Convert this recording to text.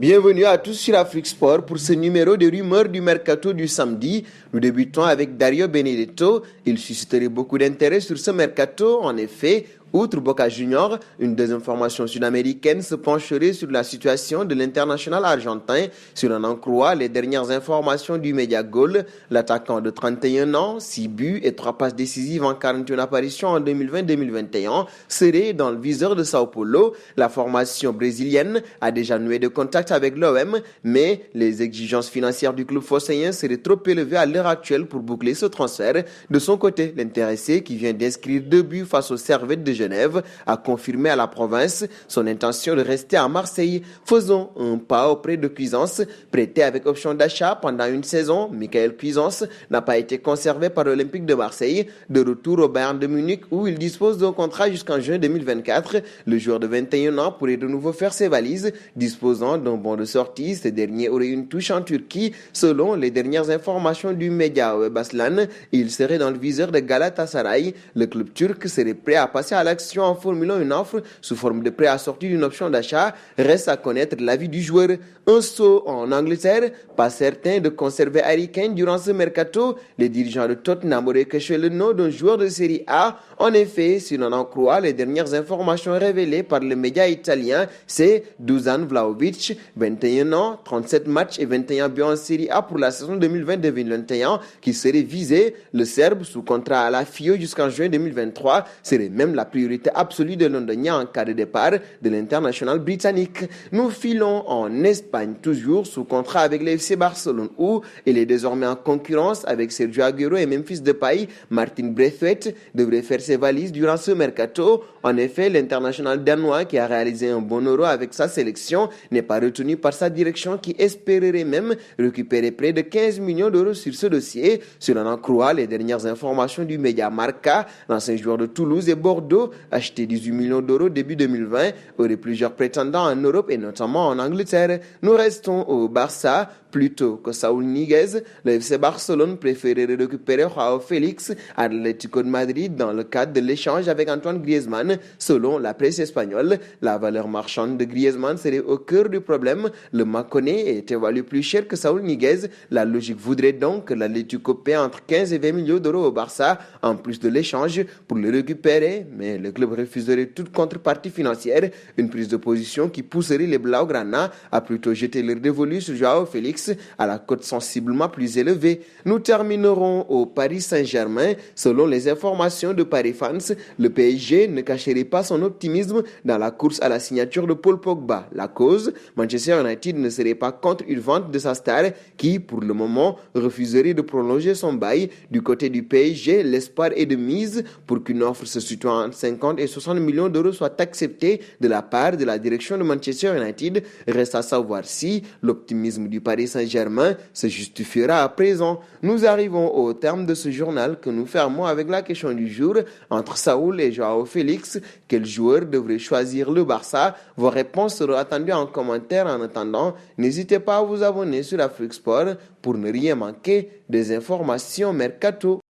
Bienvenue à tous sur Afrique Sport pour ce numéro de rumeurs du mercato du samedi. Nous débutons avec Dario Benedetto. Il susciterait beaucoup d'intérêt sur ce mercato. En effet, outre Boca Junior, une deuxième formation sud-américaine se pencherait sur la situation de l'international argentin. Si l'on en croit les dernières informations du Media Goal, l'attaquant de 31 ans, 6 buts et 3 passes décisives en 41 apparitions en 2020-2021 serait dans le viseur de Sao Paulo. La formation brésilienne a déjà noué de contact avec l'OM, mais les exigences financières du club phocéen seraient trop élevées à l'heure actuelle pour boucler ce transfert. De son côté, l'intéressé, qui vient d'inscrire 2 buts face aux Servette de Genève, a confirmé à la province son intention de rester à Marseille. Faisons un pas auprès de Cuisance. Prêté avec option d'achat pendant une saison, Michael Cuisance n'a pas été conservé par l'Olympique de Marseille. De retour au Bayern de Munich où il dispose d'un contrat jusqu'en juin 2024, le joueur de 21 ans pourrait de nouveau faire ses valises. Disposant d'un bon de sortie, ce dernier aurait une touche en Turquie. Selon les dernières informations du média Baslan, il serait dans le viseur de Galatasaray. Le club turc serait prêt à passer à l'action en formulant une offre sous forme de prêt assorti d'une option d'achat. Reste à connaître l'avis du joueur. Un saut en Angleterre, pas certain de conserver Harry Kane durant ce mercato. Les dirigeants de Tottenham auraient caché le nom d'un joueur de Série A. En effet, si l'on en croit les dernières informations révélées par le média italien, c'est Dusan Vlahovic, 21 ans, 37 matchs et 21 buts en Série A pour la saison 2020-2021 qui serait visé. Le Serbe, sous contrat à la FIO jusqu'en juin 2023, serait même la priorité absolue de Londonien en cas de départ de l'international britannique. Nous filons en Espagne, toujours sous contrat avec l'FC Barcelone où il est désormais en concurrence avec Sergio Aguero et Memphis Depay. Martin Braithwaite devrait faire ses valises durant ce mercato. En effet, l'international danois qui a réalisé un bon euro avec sa sélection n'est pas retenu par sa direction qui espérerait même récupérer près de 15 millions d'euros sur ce dossier. Si l'on en croit les dernières informations du média Marca, l'ancien joueur de Toulouse et Bordeaux, acheté 18 millions d'euros début 2020, aurait plusieurs prétendants en Europe et notamment en Angleterre. Nous restons au Barça. Plutôt que Saúl Ñíguez, le FC Barcelone préférerait récupérer Joao Félix à l'Atlético de Madrid dans le cadre de l'échange avec Antoine Griezmann. Selon la presse espagnole, la valeur marchande de Griezmann serait au cœur du problème. Le Maconais est évalué plus cher que Saúl Ñíguez. La logique voudrait donc que l'Atlético paie entre 15 et 20 millions d'euros au Barça en plus de l'échange pour le récupérer, mais le club refuserait toute contrepartie financière, une prise de position qui pousserait les Blaugrana à plutôt jeter leur dévolu sur Joao Félix à la cote sensiblement plus élevée. Nous terminerons au Paris Saint-Germain. Selon les informations de Paris Fans, le PSG ne cacherait pas son optimisme dans la course à la signature de Paul Pogba. La cause, Manchester United ne serait pas contre une vente de sa star qui, pour le moment, refuserait de prolonger son bail. Du côté du PSG, l'espoir est de mise pour qu'une offre se situant entre 50 et 60 millions d'euros soit acceptée de la part de la direction de Manchester United. Reste à savoir si l'optimisme du Paris Saint-Germain se justifiera à présent. Nous arrivons au terme de ce journal que nous fermons avec la question du jour. Entre Saúl et Joao Félix, quel joueur devrait choisir le Barça? Vos réponses seront attendues en commentaire. En attendant, n'hésitez pas à vous abonner sur Afrique Sport pour ne rien manquer des informations mercato.